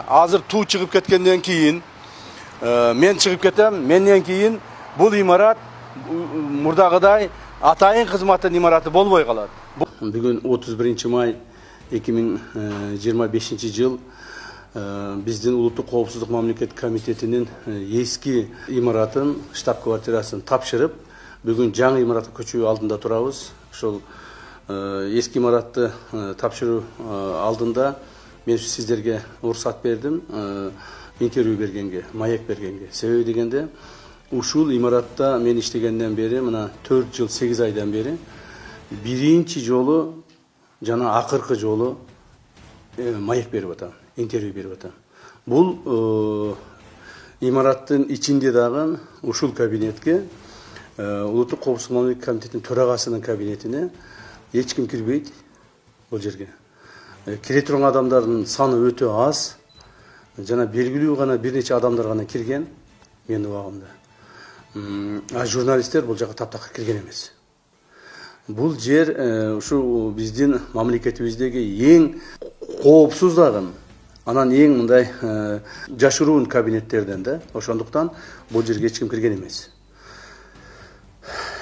Азыр туу чыгып кеткенден кийин мен чыгып кетем. Менден кийин бул имарат мурдагыдай атайын кызматтын имараты болбой калат. Бүгүн 31 май 2025 жыл биздин улуттук коопсуздук мамлекеттик комитетинин эски имаратын, штаб-квартирасын тапшырып, бүгүн жаңы имаратка көчүү алдында турабыз. Ошол эски имаратты тапшыруу алдында мен сиздерге уруксат бердим, интервью бергенге, маек бергенге. Себеби дегенде, ушул имаратта мен иштегенден бери, мына 4 жыл 8 айдан бери биринчи жолу жана акыркы жолу маек берип атам, интервью берип атам. Бул имараттын ичинде дагы ушул кабинетке, улуттук коопсуздук мамлекеттик комитетинин төрагасынын кабинетине эч ким кирбейт бул жерге. Кире турган адамдардын саны өтө аз. Жана белгилүү гана бир нече адамдар гана кирген менин убагымда. А журналисттер бул жака таптакыр кирген эмес. Бул жер ушу биздин мамлекетибиздеги эң коопсуз дагы, анан эң мындай жашыруун кабинеттерден да. Ошондуктан бул жерге эч ким кирген эмес.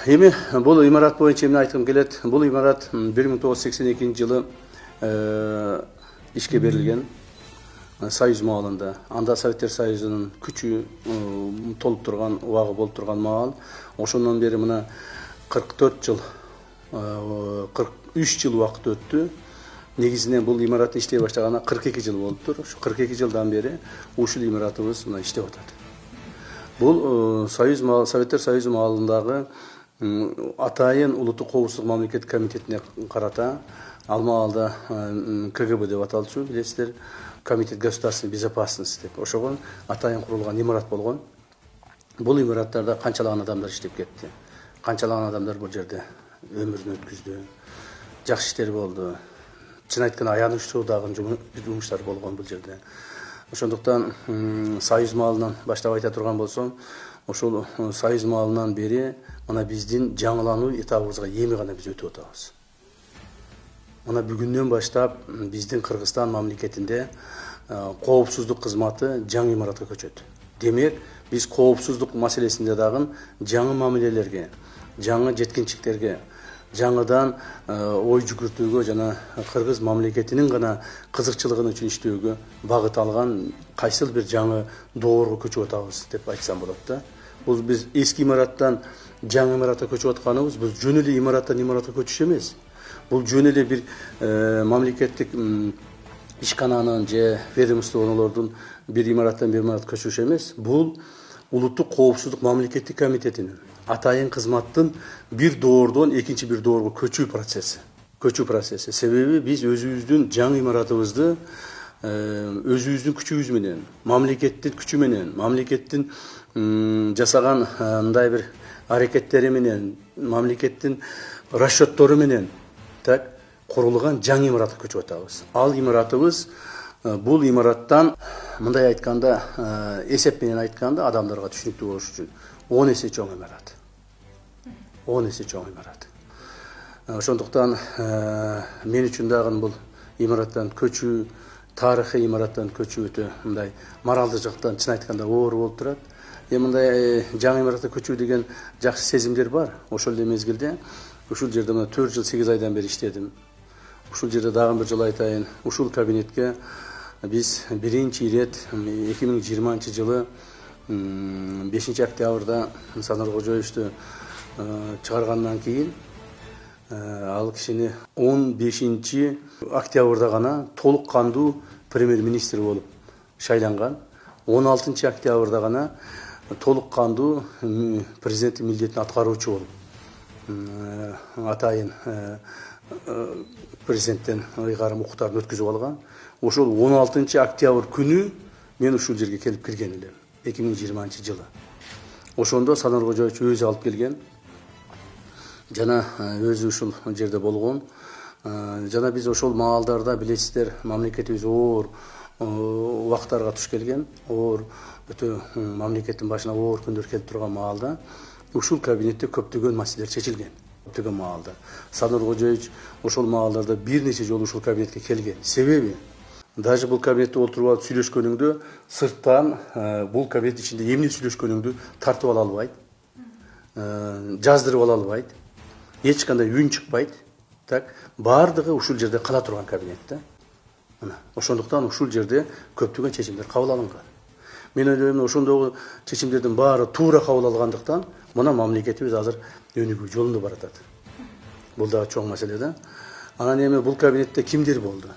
Эми бул имарат боюнча эмне айткым келет? Бул имарат 1982 жылы ишке берилген Союз маалында. Анда Советтер Союзунун күчү толуп турган, убагы болуп турган маал. Ошондон бери мына 44 жыл, 43 жыл убакыт өттү. Негизинен бул имарат иштей баштаганы 42 жыл болуптур. Ошо 42 жылдан бери ушул имаратыбыз мына иштеп атат. Бул Советтер Союзу маалындагы атайын улуттук коопсуздук мамлекеттик комитетине карата, ал маалда КГБ деп аталчу, билесиздер, Комитет государственной безопасности деп. Ошого атайын курулган имарат болгон. Бул имараттарда канчалаган адамдар иштеп кетти. Канчалаган адамдар бул жерде өмүрүн өткүздү. Жакшы иштер болду. Чын айтканда аянычтуу дагы жумуштар болгон бул жерде. Ошондуктан Союз маалынан баштап айта турган болсом, ошол Союз маалынан бери мына биздин жаңылануу этабыбызга эми гана биз өтүп атабыз. Мына бүгүндөн баштап биздин Кыргызстан мамлекетинде коопсуздук кызматы жаңы имаратка көчөт. Демек, биз коопсуздук маселесинде дагы жаңы мамилелерге, жаңы жеткинчиктерге, жаңыдан ой жүгүртүүгө жана Кыргыз мамлекетинин гана кызыкчылыгын үчүн иштөөгө багыт алган кайсыл бир жаңы доорго көчүп атабыз деп айтсам болот да. Бул биз эски имараттан жаңы имаратка көчүп атканыбыз, бул жөн эле имараттан имаратка көчүш эмес. Бул жөн эле бир мамлекеттик ишкананын же ведомстволордун бир имараттан бир имаратка көчүш эмес. Бул улуттук коопсуздук мамлекеттик комитетинин атайын кызматтын бир доордон экинчи бир доорго көчүү процесси. Себеби биз өзүбүздүн жаңы имаратыбызды өзүбүздүн күчүбүз менен, мамлекеттин күчү менен, мамлекеттин жасаган мындай бир аракеттери менен, мамлекеттин расчеттору менен курулган жаңы имаратка көчүп атабыз. Ал имаратыбыз бул имараттан мындай айтканда, эсеп менен айтканда, адамдарга түшүнүктүү болуш үчүн 10 эсе чоң имарат. 10 эсе чоң имарат. Ошондуктан мен үчүн дагы бул имараттан көчүү, тарыхый имараттан көчүү өтө мындай моралдык жактан чын айтканда оор болуп турат. Мындай жаңы имаратка көчүү деген жакшы сезимдер бар. Ошол эле мезгилде ушул жерде мына 4 жыл 8 айдан бери иштедим. Ушул жерде дагы бир жолу айтайын, ушул кабинетке биз биринчи ирет 2020 жылы 5 октябрда Санар Кожоевичти чыгаргандан кийин ал кишини 15 октябрда гана толук кандуу премьер-министр болуп шайланган. 16 октябрда гана толук кандуу президенттин милдетин аткаруучу болуп атайын президенттен ыйгарым укуктарын өткүзүп алган. Ошол 16 октябрь күнү мен ушул жерге келип кирген элем 2020 жылы. Ошондо Санар Кожоевич өзү алып келген. Жана өзү ушул жерде болгон. Жана биз ошол маалдарда билесиздер, мамлекетибиз оор убактарга туш келген. Оор өтө мамлекеттин башына оор күндөр келип турган маалда ушул кабинетте көптөгөн маселелер чечилген. Көптөгөн маалда Санар Кожоевич ошол маалдарда бир нече жолу ушул кабинетке келген. Себеби Даже бул кабинетте отуруп алып сүйлөшкөнүңдү сырттан бул кабинет ичинде эмне сүйлөшкөнүңдү тартып ала албайт, жаздырып ала албайт, эч кандай үн чыкпайт. Так, баардыгы ушул жерде кала турган кабинет да. Мына ошондуктан ушул жерде көптөгөн чечимдер кабыл алынган. Мен ойлойм, ошондогу чечимдердин баары туура кабыл алгандыктан мына мамлекетибиз азыр өнүгүү жолунда баратат. Бул дагы чоң маселе да. Анан эми бул кабинетте кимдер болду?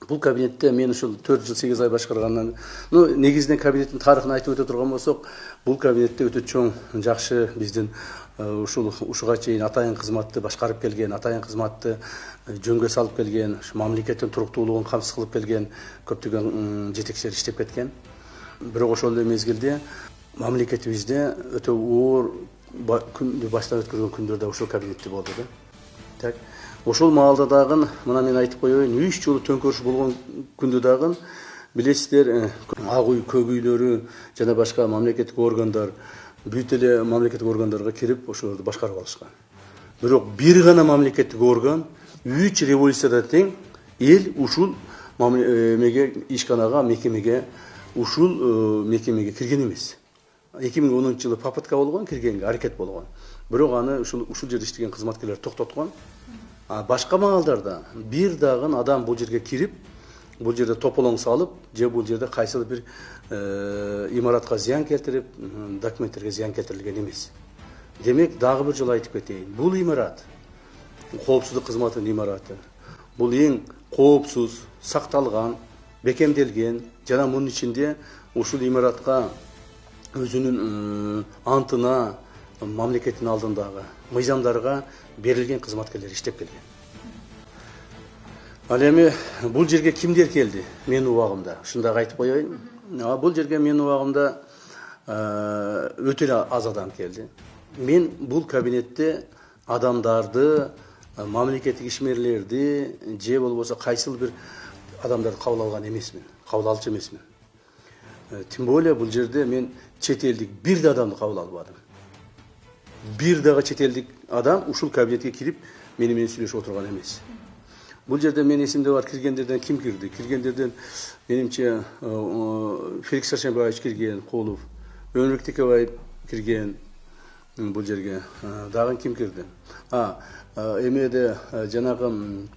Бул кабинетте мен ушул 4 жыл 8 ай башкаргандан, негизинен кабинеттин тарыхын айтып өтө турган болсок, бул кабинетте өтө чоң жакшы биздин ушуга чейин атайын кызматты башкарып келген, атайын кызматты жөнгө салып келген, мамлекеттин туруктуулугун камсыз кылып келген көптөгөн жетекчилер иштеп кеткен. Бирок ошол эле мезгилде мамлекетибизде өтө оор күндү баштан өткөргөн күндөр да ушул кабинетте болду да. Так, ошол маалда дагы мына мен айтып коеюн, 3 жолу төңкөрүш болгон күндө дагы билесиздер, ак үй, көк үйлөрү жана башка мамлекеттик органдар бүт эле мамлекеттик органдарга кирип ошолорду башкарып алышкан. Бирок бир гана мамлекеттик орган 3 революцияда тең эл ушул ишканага, мекемеге, ушул мекемеге кирген эмес. 2010 жылы попытка болгон, киргенге аракет болгон. Бирок аны ушул жерде иштеген кызматкерлер токтоткон. Башка маалдарда бир дагы адам бул жерге кирип, бул жерде тополоң салып, же бул жерде кайсыл бир имаратка зыян келтирип, документтерге зыян келтирилген эмес. Демек, дагы бир жолу айтып кетейин. Бул имарат коопсуздук кызматынын имараты. Бул эң коопсуз, сакталган, бекемделген жана мунун ичинде ушул имаратка өзүнүн антына мамлекеттин алдындагы мыйзамдарга берилген кызматкерлер иштеп келген. Ал эми бул жерге кимдер келди? Менин убагымда, ушундагы айтып коеюн. Бул жерге менин убагымда өтө эле аз адам келди. Мен бул кабинетте адамдарды, мамлекеттик ишмерлерди, же болбосо кайсыл бир адамдарды кабыл алган эмесмин, кабыл алчу эмесмин. Тем более бул жерде мен чет элдик бир да адамды кабыл албадым. Бир дагы чет элдик адам ушул кабинетке кирип мени менен сүйлөшүп отурган эмес. Бул жерде мен эсимде бар, киргендерден ким кирди? Киргендерден менимче Феликс Шаршенбаевич кирген, Кулов, Өмүрбек Текебаев кирген бул жерге. Дагы ким кирди? Эмеде жанагы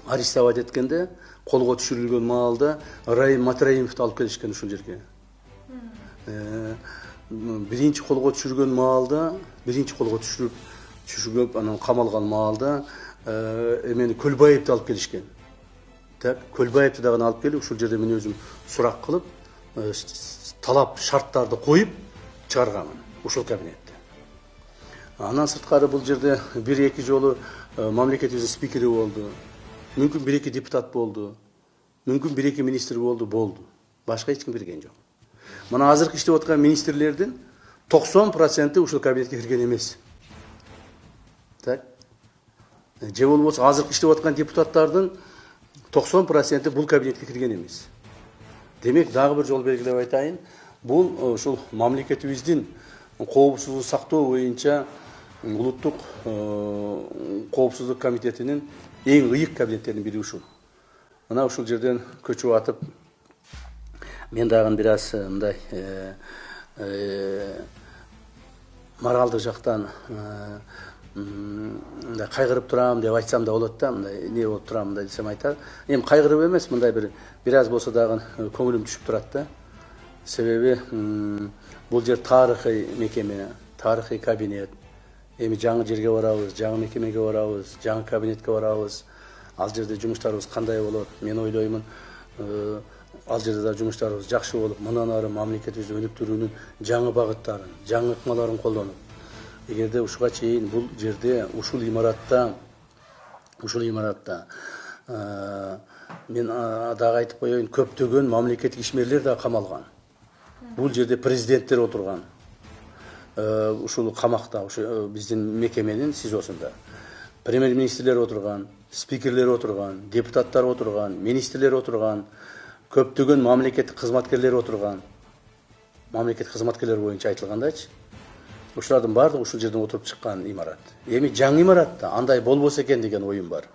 арестовать эткенде, колго түшүрүлгөн маалда Райым Матраимовду алып келишкен ушул жерге. Биринчи колго түшүргөн маалда, биринчи колго түшүрүп анан камалган маалда эмени Көлбаевди алып келишкен. Так, Көлбаевди дагы алып келип, ушул жерде мен өзүм сурак кылып, талап шарттарды коюп чыгарганмын ушул кабинетте. Андан сырткары бул жерде 1-2 жолу мамлекетибиздин спикери болду. Мүмкүн 1-2 депутат болду. Мүмкүн 1-2 министр болду. Башка эч ким кирген жок. Мына азыркы иштеп аткан министрлердин 90% ушул кабинетке кирген эмес. Так. Же болбосо азыркы иштеп аткан депутаттардын 90% бул кабинетке кирген эмес. Демек, дагы бир жол белгилеп айтайын. Бул ушул мамлекетибиздин коопсуздук сактоо боюнча улуттук коопсуздук комитетинин эң ыйык кабинеттеринин бири ушул. Мына ушул жерден көчүп атып, мен дагы бир аз мындай моралдык жактан кайгырып турам деп айтсам да болот да, мындай эмне болуп турам мындай десем айтат. Эми кайгырып эмес, мындай бир аз болсо дагы көңүлүм түшүп турат да. Себеби бул жер тарыхый мекеме, тарыхый кабинет. Эми жаңы жерге барабыз, жаңы мекемеге барабыз, жаңы кабинетке барабыз. Ал жерде жумуштарыбыз кандай болот? Мен ойлоймун, ал жерде да жумуштарыбыз жакшы болуп, мындан ары мамлекетибизди өнүктүрүүнүн жаңы багыттарын, жаңы ыкмаларын колдонуп, эгерде ушуга чейин бул жерде ушул имаратта мен дагы айтып коеюн, көптөгөн мамлекеттик ишмерлер да камалган. Бул жерде президенттер отурган. Ушул камакта, ушу биздин мекеменин СИЗОсунда. Премьер-министрлер отурган, спикерлер отурган, депутаттар отурган, министрлер отурган, көптөгөн мамлекеттик кызматкерлер отурган. Мамлекеттик кызматкерлер боюнча айтылгандачы. Ушулардын баардыгы ушул жерден отуруп чыккан имарат. Эми жаңы имаратта андай болбосо экен деген оюм бар.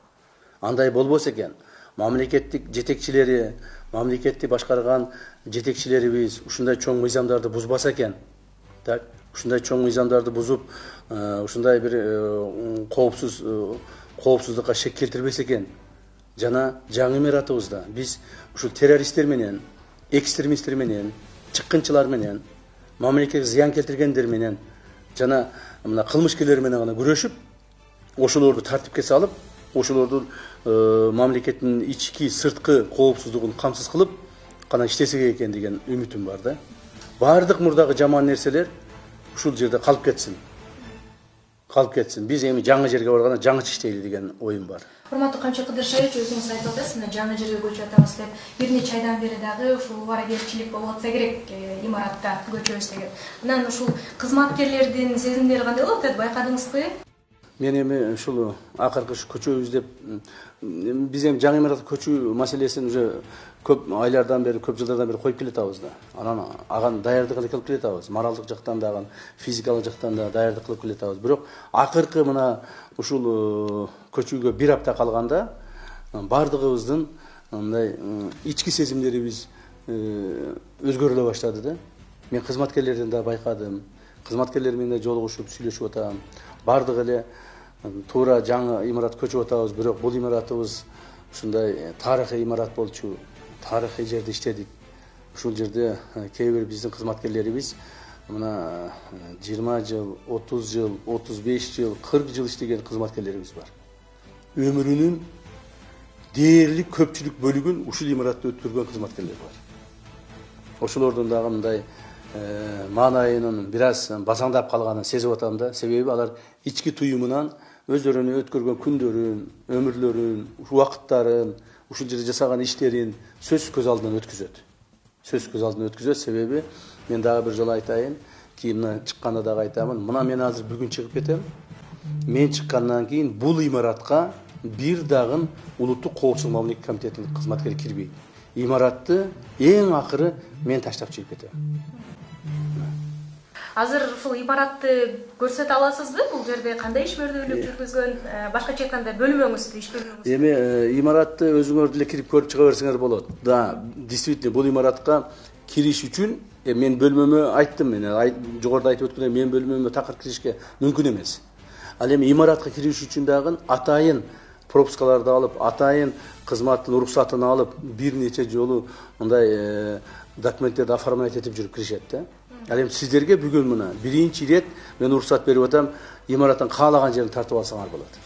Андай болбосо экен. мамлекеттик жетекчилери, мамлекетти башкарган жетекчилерибиз ушундай чоң мыйзамдарды бузбаса экен, так, ушундай чоң мыйзамдарды бузуп, ушундай бир коопсуздукка шек келтирбесе экен, жана жаңы имаратыбызда биз ушул террористтер менен, экстремисттер менен, чыккынчылар менен, мамлекетке зыян келтиргендер менен жана мына кылмышкерлер менен гана күрөшүп, ошолорду тартипке салып, ошолордун мамлекеттин ички сырткы коопсуздугун камсыз кылып гана иштесек экен деген үмүтүм бар да. Бардык мурдагы жаман нерселер ушул жерде калып кетсин. Биз эми жаңы жерге барганда жаңыча иштейли деген оюм бар. Урматтуу Камчы Кыдыршевич, өзүңүз айтып атасыз, мына жаңы жерге көчүп атабыз деп, бир нече айдан бери дагы ушул убара-келчилик болуп атса керек, имаратта көчөбүз деген. Анан ушул кызматкерлердин сезимдери кандай болуп атат, байкадыңызбы? Мен эми ушул акыркы көчөбүз деп, биз эми жаңы имаратка көчүү маселесин уже көп айлардан бери, көп жылдардан бери коюп келатабыз да. Анан аган даярдык кылып келатабыз. Моралдык жактан да, физикалык жактан да даярдык кылып келатабыз. Бирок акыркы мына ушул көчүүгө бир апта калганда бардыгыбыздын мындай ички сезимдерибиз өзгөрүлө баштады да. Мен кызматкерлерден да байкадым. Кызматкерлер менен жолугушуп, сүйлөшүп атам. Бардык эле туура жаңы имарат көчүп атабыз, бирок бул имаратыбыз ушундай тарыхый имарат болчу, тарыхый жерде иштедик. Ушул жерде кээ бир биздин кызматкерлерибиз мына 20 жыл, 30 жыл, 35 жыл, 40 жыл иштеген кызматкерлерибиз бар. Өмүрүнүн дээрлик көпчүлүк бөлүгүн ушул имаратта өткөргөн кызматкерлер бар. Ошолордун дагы мындай маанайынын бир аз басаңдап калганын сезип атам да. Себеби алар ички туюмунан өздөрүнүн өткөргөн күндөрүн, өмүрлөрүн, убакыттарын, ушул жерде жасаган иштерин сөзсүз көз алдынан өткөзөт. Себеби мен дагы бир жолу айтайын, кийин чыкканда дагы айтамын. Мына мен азыр бүгүн чыгып кетем. Мен чыккандан кийин бул имаратка бир дагы улуттук коопсуздук мамлекеттик комитетинин кызматкери кирбейт. Имаратты эң акыры мен таштап чыгып кетем. Азыр ушул имаратты көрсөтө аласызбы? Бул жерде кандай ишмердүүлүк жүргүзгөн, башкача айтканда бөлмөңүздү, иш бөлмөңүздү? Эми имаратты өзүңөр деле кирип көрүп чыга берсеңер болот. Да, действительно бул имаратка кириш үчүн мен бөлмөмө айттым, мен жогоруда айтып өткөндөй мен бөлмөмө такыр киришке мүмкүн эмес. Ал эми имаратка кириш үчүн дагы атайын пропускаларды алып, атайын кызматтын уруксатын алып, бир нече жолу мындай документтерди оформлять этип жүрүп киришет да. Ал эми сиздерге бүгүн мына биринчи ирет мен уруксат берип атам, имараттын каалаган жерин тартып алсаңар болот.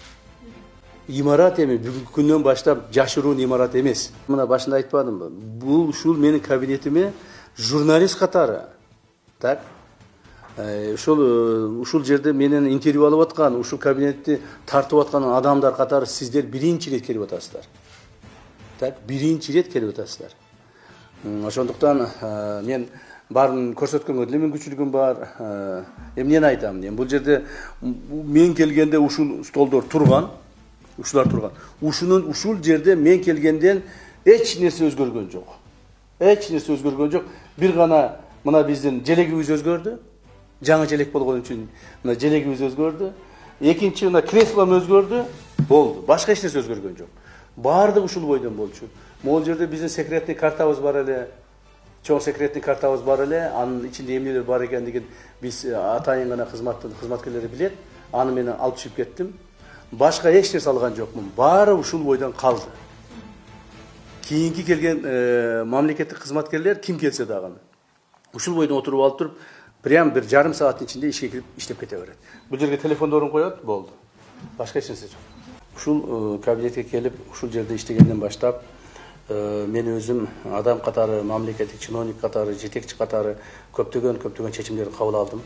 Имарат эми бүгүнкү күндөн баштап жашыруун имарат эмес. Мына башында айтпадымбы? Бул ушул менин кабинетиме журналист катары, так? Ушул жерде менен интервью алып аткан, ушул кабинетти тартып аткан адамдар катары сиздер биринчи ирет келип атасыздар. Так, биринчи ирет келип атасыздар. Ошондуктан мен барын көрсөткөнгө деле мүмкүнчүлүгүм бар. Эмнени айтам? Бул жерде мен келгенде ушул столдор турган, ушулар турган. Ушул жерде мен келгенден эч нерсе өзгөргөн жок. Бир гана мына биздин желегибиз өзгөрдү. Жаңы желек болгон үчүн мына желегибиз өзгөрдү. Экинчи мына креслом өзгөрдү. Болду. Башка эч нерсе өзгөргөн жок. Баардыгы ушул бойдон болчу. Могул жерде биздин секретный картабыз бар эле. Чоң секретный картабыз бар эле. Анын ичинде эмнелер бар экендигин биз атайын гана кызматкерлери билет. Аны мен алып чыгып кеттим. Башка эч нерсе алган жокмун. Баары ушул бойдон калды. Кийинки келген мамлекеттик кызматкерлер ким келсе дагы ушул бойдон отуруп алып туруп, прям бир жарым сааттын ичинде ишке кирип иштеп кете берет. Бул жерге телефондорун коет, болду. Башка эч нерсе жок. Ушул кабинетке келип, ушул жерде иштегенден баштап, мен өзүм адам катары, мамлекеттик чиновник катары, жетекчи катары көптөгөн чечимдерди кабыл алдым.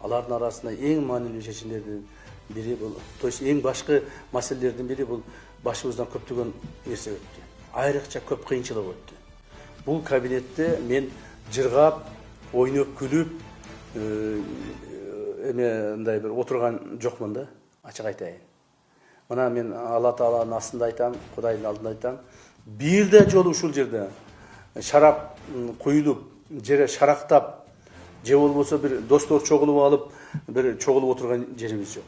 Алардын арасында эң маанилүү чечимдердин бири бул, то есть эң башкы маселелердин бири бул башыбыздан көптөгөн нерсе өттү. Айрыкча көп кыйынчылык өттү. Бул кабинетте мен жыргап, ойноп күлүп, мындай бир отурган жокмун да, ачык айтайын. Мына мен Алла Тааланын астында айтам, Кудайдын алдында айтам, бир да жолу ушул жерде шарап куюлуп, жере шарактап, же болбосо бир достор чогулуп алып, бир чогулуп отурган жерибиз жок.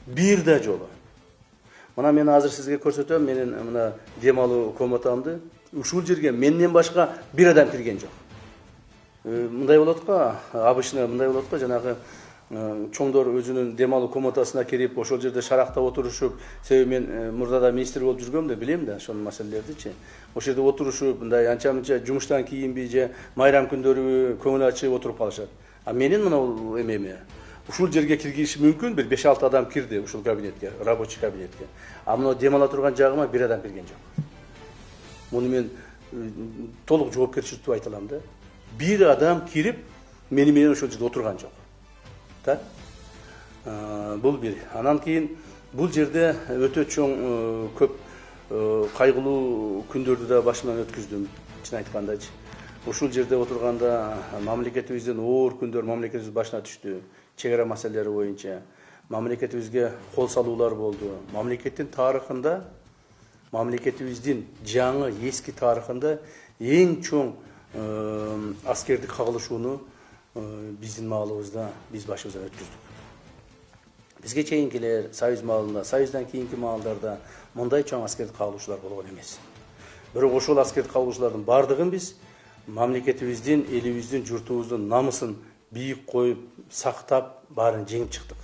Бир да жолу. Мына мен азыр сизге көрсөтөм, менин мына демалуу комнатамды. Ушул жерге менден башка бир адам кирген жок. Мындай болот го, обычно мындай болот го, жанагы чоңдор өзүнүн демалуу комнатасына кирип, ошол жерде шарактап отурушуп, себеби мен мурда министр болуп жүргөм да, билем да ошол маселелердичи. Ошол жерде отурушуп, мындай анча-мынча жумуштан кийинби же майрам күндөрү көңүл ачып отуруп калышат. А менин мына эмеме ушул жерге киргизиш мүмкүн, бир 5-6 адам кирди ушул кабинетке, рабочий кабинетке. А мына демала турган жагыма бир адам кирген жок. Муну мен толук жоопкерчиликтүү айта алам да. Бир адам кирип, мени менен ошол жерде отурган жок. Так? Бул бир. Анан кийин бул жерде өтө чоң көп кайгылуу күндөрдү да башыман өткүздүм, чын айткандачы. Ушул жерде отурганда мамлекетибиздин оор күндөр мамлекетибиздин башына түштү. Чегара маселелери боюнча мамлекетибизге кол салуулар болду. Мамлекеттин тарыхында, мамлекетибиздин жаңы эски тарыхында эң чоң аскердик кагылышууну биздин маалыбызда, биз башыбыздан өткүздүк. Бизге чейинкилер Союз маалында, Союздан кийинки маалдарда мындай чоң аскердик кагылышуулар болгон эмес. Бирок ошол аскердик кагылышуулардын бардыгын биз мамлекетибиздин, элибиздин, журтубуздун намысын бийик коюп, сактап, баарын жеңип чыктык.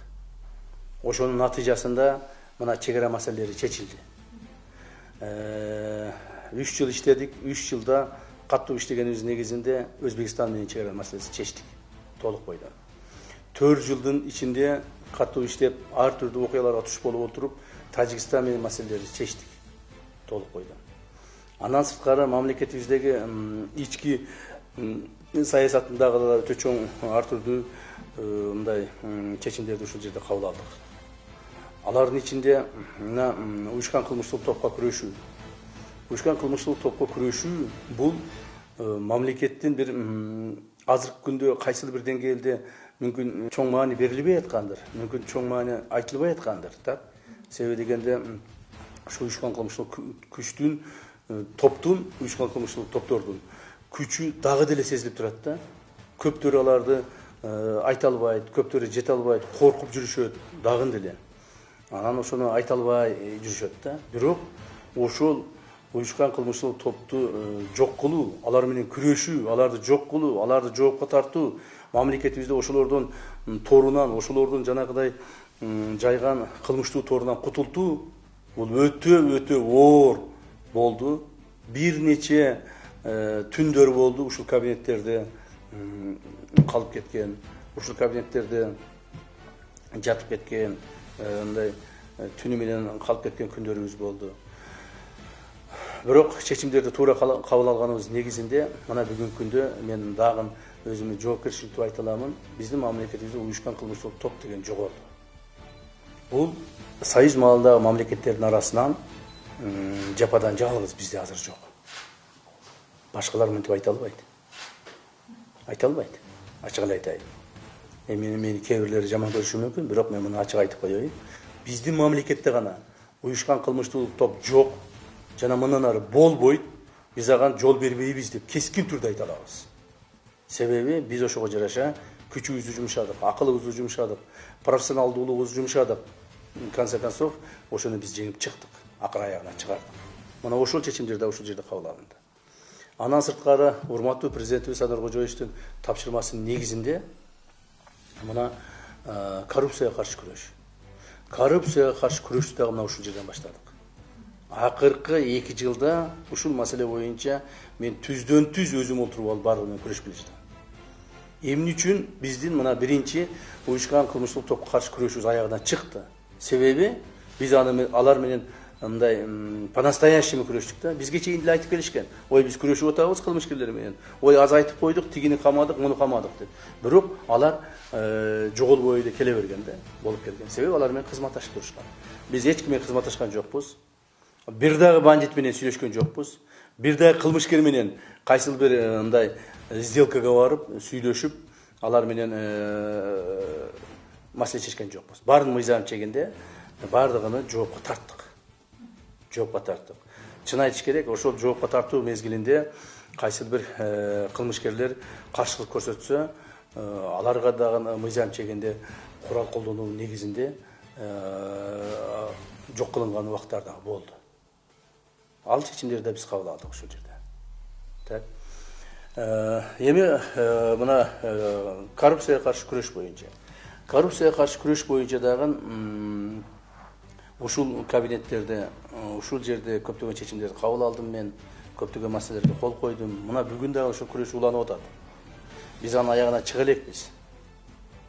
Ошонун натыйжасында мына чегара маселелери чечилди. 3 жыл иштедик, 3 жылда каттуу иштегенибиздин негизинде Өзбекстан менен чегара маселесин чечтик толук бойдон. 4 жылдын ичинде каттуу иштеп, ар түрдүү окуяларга туш болуп отуруп, Тажикстан менен маселелерди чечтик толук бойдон. Андан сырткары мамлекетибиздеги ички саясатындагы да өтө чоң ар түрдүү мындай чечимдерди ушул жерде кабыл алдык. Алардын ичинде мына уюшкан кылмыштуу топко күрөшүү. Уюшкан кылмыштуу топко күрөшүү бул мамлекеттин бир азыркы күндө кайсыл бир деңгээлде мүмкүн чоң маани берилбей аткандыр, мүмкүн чоң маани айтылбай аткандыр, так? Себеби дегенде ушу уюшкан кылмыштуу күчтүн, топтун, уюшкан кылмыштуу топтордун күчү дагы деле сезилип турат да. Көптөрү аларды айта албайт, көптөрү жете албайт, коркуп жүрүшөт дагы деле. Анан ошону айта албай жүрүшөт да. Бирок ошол уюшкан кылмыштуу топту жок кылуу, алар менен күрөшүү, аларды жок кылуу, аларды жоопко тартуу, мамлекетибизде ошолордун торунан, ошолордун жанагыдай жайган кылмыштуу торунан кутултуу бул өтө оор болду. Бир нече түндөр болду ушул кабинеттерде калып кеткен, ушул кабинеттерде жатып кеткен, мындай түнү менен калып кеткен күндөрүбүз болду. Бирок чечимдерди туура кабыл алганыбыз негизинде мына бүгүнкү күндө мен дагы өзүмө жоопкерчиликтүү айта аламын. Биздин мамлекетибизде уюшкан кылмыштуу топ деген жогору. Бул Союз маалындагы мамлекеттердин арасынан жападан жалгыз бизде азыр жок. Башкалар мынтип айта албайт. Айта албайт. Ачык эле айтайын. Мени кээ бирлери жаман көрүшү мүмкүн, бирок мен муну ачык айтып коеюн. Биздин мамлекетте гана уюшкан кылмыштуу топ жок, жана мындан ары болбойт. Биз ага жол бербейбиз деп кескин түрдө айта алабыз. Себеби биз ошого жараша күчүбүздү жумшадык, акылыбызды жумшадык, профессионалдуулугубузду жумшадык. Конце концов, ошону биз жеңип чыктык, акыр аягына чыгардык. Мына ошол чечимдер да ушул жерде кабыл алынды. Андан сырткары урматтуу президентибиз Садыр Кожоевичтин тапшырмасынын негизинде мына коррупцияга каршы күрөш. Коррупцияга каршы күрөштү дагы мына ушул жерден баштадык. Акыркы 2 жылда ушул маселе боюнча мен түздөн түз өзүм отуруп алып бардыгы менен күрөшүп келе жатам. Эмне үчүн биздин мына биринчи уюшкан кылмыштуу топко каршы күрөшүбүз аягынан чыкты? Себеби биз алар менен мындай по-настоящему күрөштүк да. Бизге чейин деле айтып келишкен. Ой, биз күрөшүп атабыз кылмышкерлер менен. Ой, аз айтып койдук, тигини камадык, муну камадык деп. Бирок алар жоголбой эле келе берген да, болуп келген. Себеби алар менен кызматташып турушкан. Биз эч ким менен кызматташкан жокпуз. Бир дагы бандит менен сүйлөшкөн жокпуз. Бир дагы кылмышкер менен кайсыл бир мындай сделкага барып сүйлөшүп, алар менен маселе чечкен жокпуз. Баарын мыйзам чегинде бардыгыны жоопко тарттык. Жоопко тарттык. Чын айтыш керек, ошол жоопко тартуу мезгилинде кайсыл бир кылмышкерлер каршылык көрсөтсө, аларга дагы мыйзам чегинде курал колдонуу негизинде жок кылынган убактар да болду. Ал чечимдерди биз кабыл алдык ошол жерде. Так. Эми мына коррупцияга каршы күрөш боюнча. Коррупцияга каршы күрөш боюнча дагы ушул кабинеттерде, ушул жерде көптөгөн чечимдерди кабыл алдым мен, көптөгөн маселелерге кол койдум. Мына бүгүн дагы ошол күрөш уланып атат. Биз анын аягына чыга элекпиз.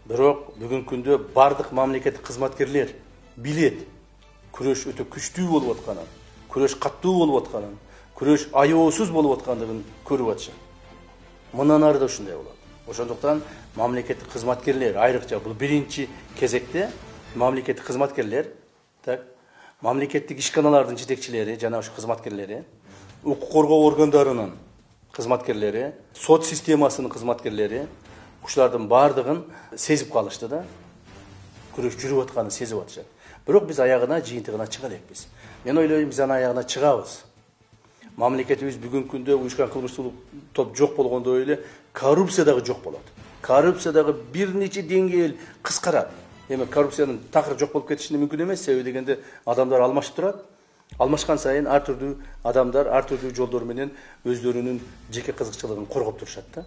Бирок бүгүнкү күндө бардык мамлекеттик кызматкерлер билет күрөш өтө күчтүү болуп атканын, күрөш каттуу болуп атканын, күрөш аябоосуз болуп аткандыгын көрүп атышат. Мындан ары да ушундай болот. Ошондуктан мамлекеттик кызматкерлер айрыкча бул биринчи кезекте мамлекеттик кызматкерлер, так, мамлекеттик ишканалардын жетекчилери жана ошо кызматкерлери, укук коргоо органдарынын кызматкерлери, сот системасынын кызматкерлери ушулардын бардыгын сезип калышты да. Күрөш жүрүп атканын сезип атышат. Бирок биз аягына жыйынтыгына чыга элекпиз. Мен ойлойм биз анын аягына чыгабыз. Мамлекетибиз бүгүнкү күндө уюшкан кылмыштуулук топ жок болгондой эле коррупция дагы жок болот. Коррупция дагы бир нече деңгээл кыскарат. Эми коррупциянын такыр жок болуп кетиши мүмкүн эмес, себеби дегенде адамдар алмашып турат. Алмашкан сайын ар түрдүү адамдар ар түрдүү жолдор менен өздөрүнүн жеке кызыкчылыгын коргоп турушат да.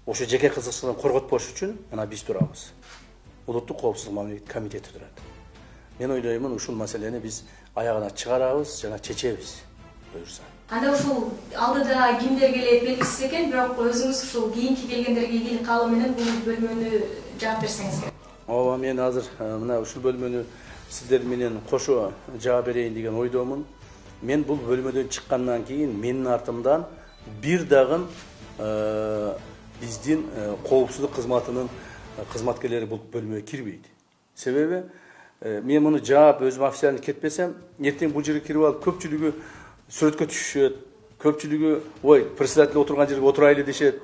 Ошо жеке кызыкчылыгын корготпош үчүн мына биз турабыз. Улуттук коопсуздук мамлекеттик комитети турат. Мен ойлоймун ушул маселени биз аягына чыгарабыз жана чечебиз. Буюрса. Анда ушул алдыда кимдер келет белгисиз экен, бирок өзүңүз ушул кийинки келгендерге ийгилик каалоо менен бул бөлмөнү жаап берсеңиз керек. Ооба, мен азыр мына ушул бөлмөнү сиздер менен кошо жаап берейин деген ойдомун. Мен бул бөлмөдөн чыккандан кийин менин артымдан бир дагы биздин коопсуздук кызматынын кызматкерлери бул бөлмөгө кирбейт. Себеби мен муну жаап өзүм официально кетпесем, эртең бул жерге кирип алып көпчүлүгү сүрөткө түшүшөт. Көпчүлүгү ой, председатель отурган жерге отурайлы дешет.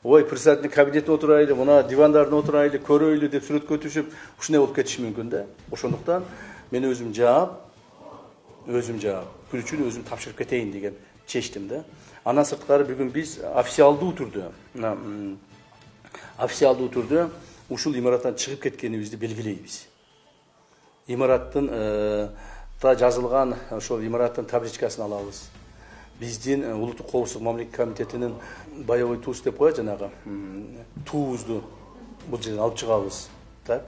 Ой, председатель кабинетте отурайлы, мына дивандарын отурайлы, көрөйлү деп сүрөткө түшүп, ушундай болуп кетиши мүмкүн да. Ошондуктан мен өзүм жаап, күрүчүн өзүм тапшырып кетейин деген чечтим да. Андан сырткары бүгүн биз официалдуу түрдө ушул имараттан чыгып кеткенибизди белгилейбиз. Имараттын та жазылган ошол имараттын табличкасын алабыз. Биздин улуттук коопсуздук мамлекеттик комитетинин боевой туз деп коет, жанагы туубузду бул жерден алып чыгабыз. Так.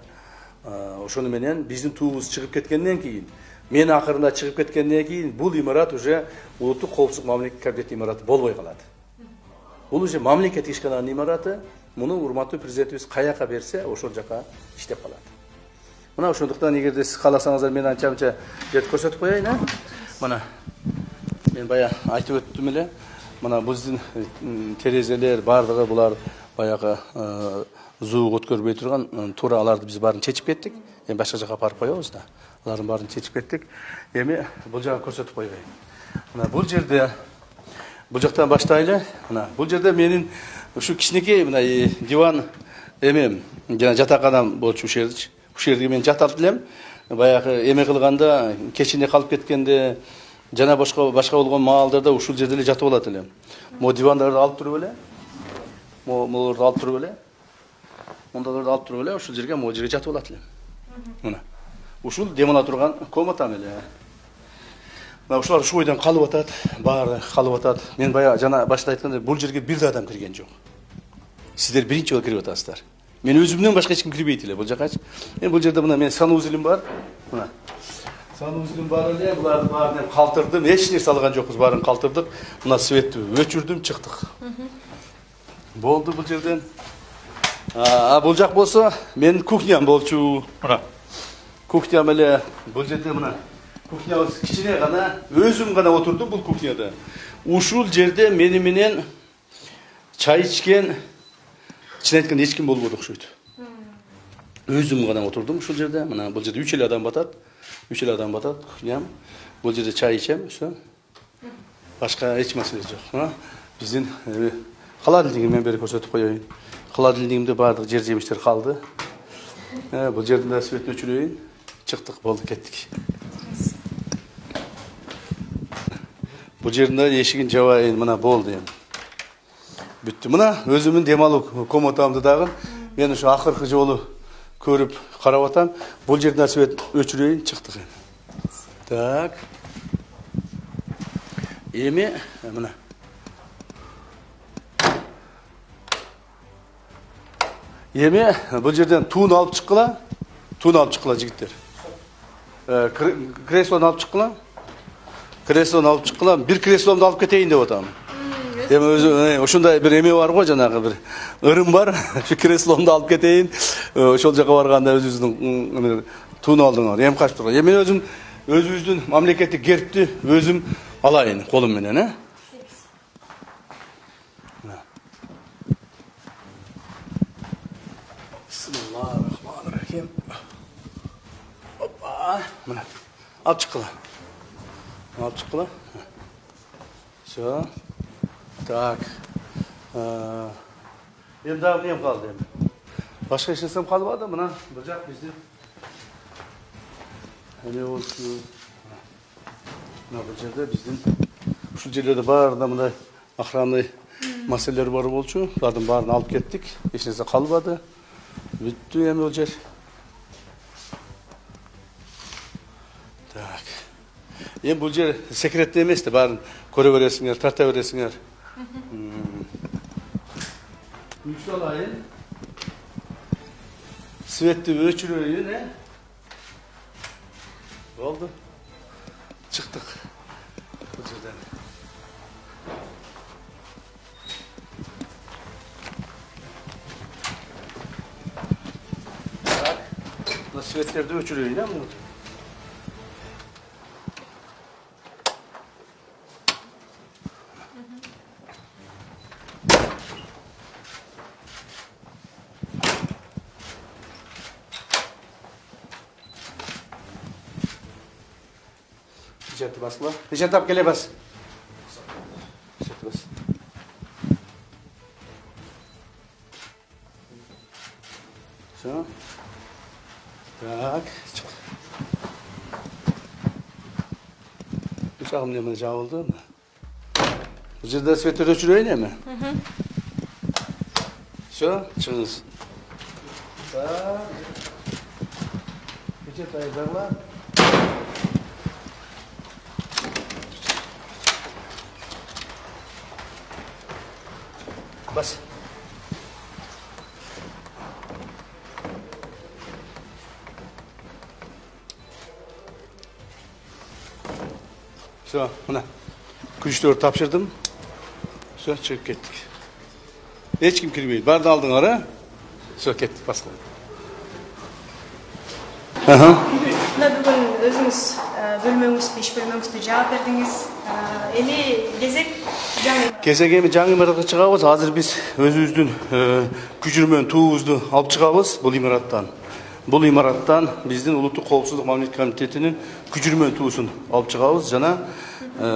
Ошону менен биздин туубуз чыгып кеткенден кийин, мен акырында чыгып кеткенден кийин бул имарат уже улуттук коопсуздук мамлекеттик комитетинин имараты болбой калат. Бул уже мамлекеттик ишкананын имараты. Муну урматтуу президентибиз каяка берсе, ошол жака иштеп калат. Мына ошондуктан эгерде сиз кааласаңыздар мен анча-мынча жерди көрсөтүп коеюн, Мына мен бая айтып өттүм эле. Мына биздин терезелер бардыгы булар баягы зуук өткөрбөй турган, туура аларды биз баарын чечип кеттик. Эми башка жака апарып коебуз да. Алардын баарын чечип кеттик. Эми бул жагын көрсөтүп койбойм. Мына бул жерде бул жактан баштайлы. Мына бул жерде менин ушу кичинекей мына диван эмем жана жатаканам болчу ушул жерде. Ушул жерге мен жатап элем. Баягы эме кылганда, кечине калып кеткенде жана башка болгон маалдарда ушул жерде эле жатып алат элем. Мо дивандарды алып туруп эле. Молорду алып туруп эле. Мондаларды алып туруп эле ушул жерге жатып алат элем. Мына. Ушул дем ала турган комнатам эле. Мына ушулар ушу бойдон калып атат, баары калып атат. Мен бая жана башта айткандай бул жерге бир да адам кирген жок. Сиздер биринчи жолу кирип атасыздар. Мен өзүмдөн башка эч ким кирбейт эле бул жакачы. Мен бул жерде мына мен санузелим бар. Мына. Санузелим бар эле, буларды баарын калтырдым. Эч нерсе алган жокпуз, баарын калтырдык. Мына светти өчүрдүм, чыктык. Болду бул жерден. Бул жак болсо менин кухням болчу. Мына. Кухням эле бул жерде мына. Кухнябыз кичине гана, өзүм гана отурдум бул кухняда. Ушул жерде мени менен чай ичкен чын айтканда эч ким болбоду окшойт. Өзүм гана отурдум ушул жерде. Мына бул жерде 3 эле адам батат. 3 эле адам батат, кухням. Бул жерде чай ичем, всё. Башка эч маселе жок. Мына биздин холодильнигин мен бери көрсөтүп коеюн. Холодильнигимде баардык жер жемиштер калды. Бул жерден да свет өчүрөйүн. Чыктык, болду, кеттик. Бул жерден эшигин жабайын, мына болду эми. Бүттү. Мына өзүмдүн дем алуу комнатамды дагы мен ушу акыркы жолу көрүп карап атам. Бул жерден свет өчүрөйүн, чыктык эми. Так. Эми мына. Эми бул жерден туун алып чыккыла. Туун алып чыккыла жигиттер. Креслону алып чыккыла. Креслону алып чыккыла. Бир кресломду алып кетейин деп атам. Эми өзү ошондой бир эме бар го, жанагы бир ырым бар. Şu кресломду алып кетейин. Ошол жака барганда өзүбүздүн туун алдыңар. Эми качып турган. Эми мен өзүм өзүбүздүн мамлекеттик гербти өзүм алайын колум менен, Bismillahirrahmanirrahim. Hoppa. Mana. Alып чыккыла. Alып чыккыла. Всё. Так. Эми дагы нем калды эми. Башка эч нерсем калбады. Мына бул жак биздин эме болчу. Мына бул жерде биздин ушул жерлерде баарында мындай охранный маселелер бар болчу. Булардын баарын алып кеттик. Эч нерсе калбады. Бүттү эми бул жер. Так. Эми бул жер секретте эмес да, баарын көрө бересиңер, тарта бересиңер. Yükselayin. Svetli öçürüyün, ne? Oldu. Çıktık. Bu yerden. Bak. Nasıl svetlerde öçürüyün, ne mi? Pijatı basma. Pijatı ap gele bas. Pijatı bas. Все. Так. Çık. Uçağım ne jabıldı mı? Bu жерде светті өчүрөйүн эми? Все, чыгыңыз. Так. Пижат айдагыла. Bas. Все, мына күчтөрдү тапшырдым. Все, чыгып кеттик. Эч ким кирбейт. Барды алдыңар, а? Все, кеттик, баскыла. Мына бүгүн өзүңүз бөлмөңүздү, иш бөлмөңүздү жаап бердиңиз. Эми кезек эми жаңы имаратка чыгабыз. Азыр биз өзүбүздүн күчүрмөн туубузду алып чыгабыз бул имараттан. Бул имараттан биздин улуттук коопсуздук мамлекеттик комитетинин күчүрмөн туусун алып чыгабыз. Жана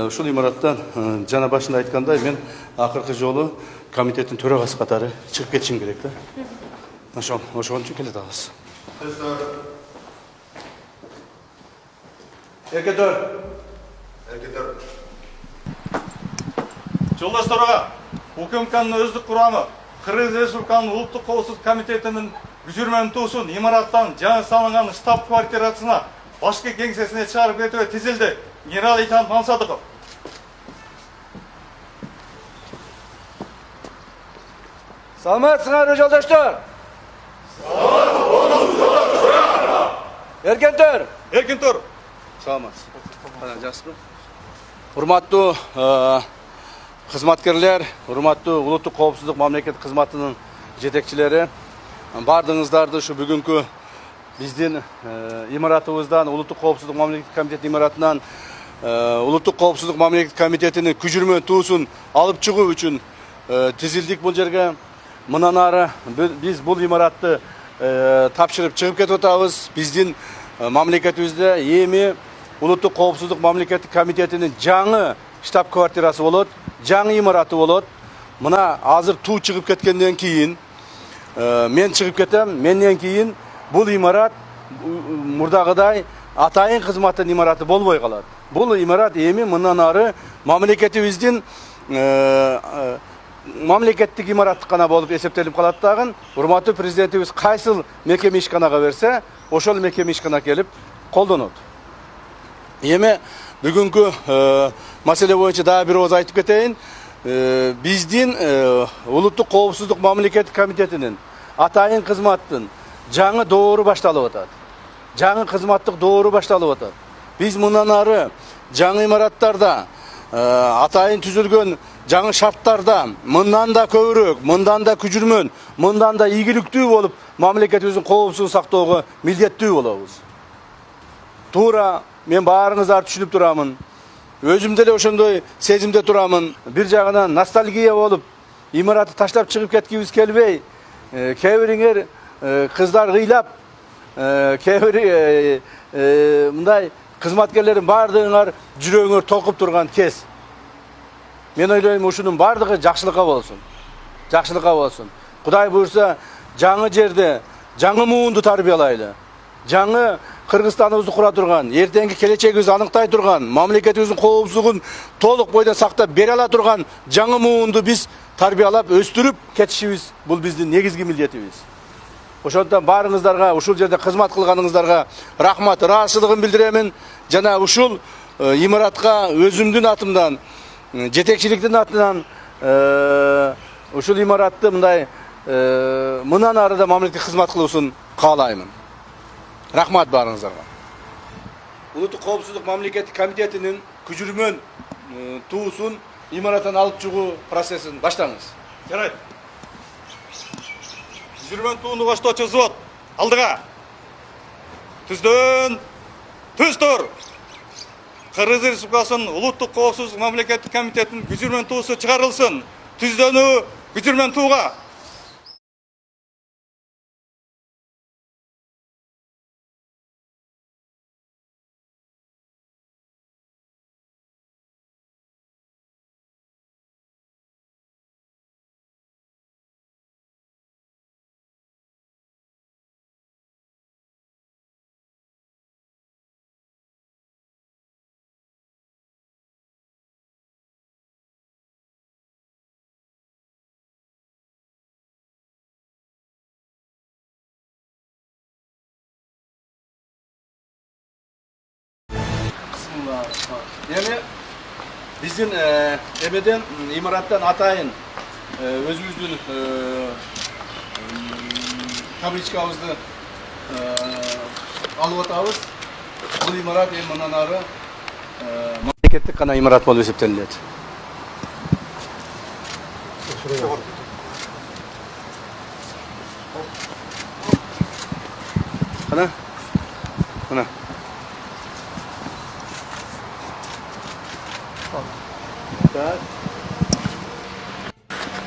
ушул имараттан жана башында айткандай мен акыркы жолу комитеттин төрагасы катары чыгып кетишим керек да. Ошон үчүн келе атабыз. Эркетөр. Жолдаштарға, УКМКнын өздік құрамы Кыргыз Республикасынын улуттук коопсуздук комитетинин күчүрмөн туусун имараттан жаңы салынган штаб квартирасына башкы кеңсесине чыгарып кетүүгө тизилди. Генерал-лейтенант Мансадыков. Саламатсыңарбы жолдаштар? Эркентөр. Эркентөр. Саламатсыз. Жақсыбы. Урматтуу кызматкерлер, урматтуу улуттук коопсуздук мамлекеттик кызматынын жетекчилери, бардыңыздарды ушу бүгүнкү биздин имаратыбыздан улуттук коопсуздук мамлекеттик комитетинин имаратынан улуттук коопсуздук мамлекеттик комитетинин күчүрмөн туусун алып чыгуу үчүн тизилдик бул жерге. Мындан ары биз бул имаратты тапшырып чыгып кетип атабыз. Биздин мамлекетибизде эми улуттук коопсуздук мамлекеттик комитетинин жаңы штаб квартирасы болот, жаңы имараты болот. Мына азыр туу чыгып кеткенден кийин мен чыгып кетем, менден кийин бул имарат мурдагыдай атайын кызматтын имараты болбой калат. Бул имарат эми мындан ары мамлекетибиздин мамлекеттик имарат гана болуп эсептелип калат дагы. Урматтуу президентибиз кайсыл мекеме ишканага берсе, ошол мекеме ишкана келип колдонот. Эми бүгүнкү маселе боюнча дагы бир ооз айтып кетейин. Биздин улуттук коопсуздук мамлекеттик комитетинин атайын кызматтын жаңы доору башталып атат. Жаңы кызматтык доору башталып атат. Биз мындан ары жаңы имараттарда атайын түзүлгөн жаңы шарттарда мындан да көбүрөөк, мындан да күжүрмөн, мындан да ийгиликтүү болуп мамлекетибиздин коопсуздугун сактоого милдеттүү болобуз. Туура мен баарыңыздарды түшүнүп турамын. Өзүм деле ошондой сезимде турамын. Бир жагынан ностальгия болуп, имаратты таштап чыгып кеткибиз келбей, кээ бириңер кыздар кыйлап, кээ бири мындай кызматкерлердин баардыгыңар жүрөгүңөр толкуп турган кез. Мен ойлойм, ушунун баардыгы жакшылыкка болсун. Жакшылыкка болсун. Кудай буйрса, жаңы жерде жаңы муунду тарбиялайлы. Жаңы Кыргызстаныбызды кура турган, эртеңки келечегибизди аныктай турган, мамлекетибиздин коопсуздугун толук бойдон сактап бере ала турган жаңы муунду биз тарбиялап өстүрүп кетишибиз бул биздин негизги милдетибиз. Ошондон баарыңыздарга, ушул жерде кызмат кылганыңыздарга рахмат, ыраазычылыгын билдиремин. Жана ушул имаратка өзүмдүн атымдан, жетекчиликтин атынан ушул имаратты мындай мындан ары да мамлекеттик кызмат кылуусун каалаймын. Рахмат баарыңыздарга. Улуттук коопсуздук мамлекеттик комитетинин күжүрмөн туусун имараттан алып чыгуу процессин баштаңыз. Жарайт. Күжүрмөн тууну баштоочу взвод, алдыга. Түздөн, түз тур. Кыргыз Республикасынын улуттук коопсуздук мамлекеттик комитетинин күжүрмөн туусу чыгарылсын. Түздөнү күжүрмөн тууга. Эми биздин эмеден имараттан атайын өзүбүздүн табличкабызды алып атабыз. Бул имарат эми мындан ары мамлекеттик гана имарат болуп эсептелинет. Мына. Так.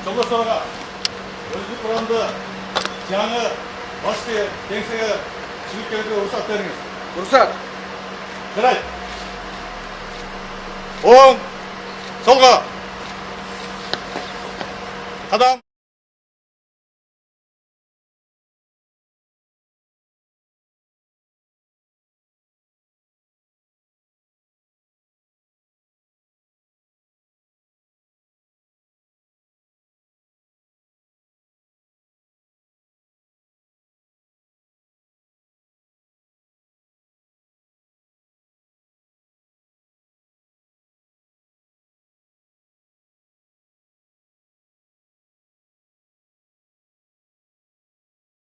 Жолдошторго өзү курамды жаңы башкы кеңсеге чыгып кетүүгө уруксат бериңиз. Уруксат. Жарайт. Оң, солго. Кадам.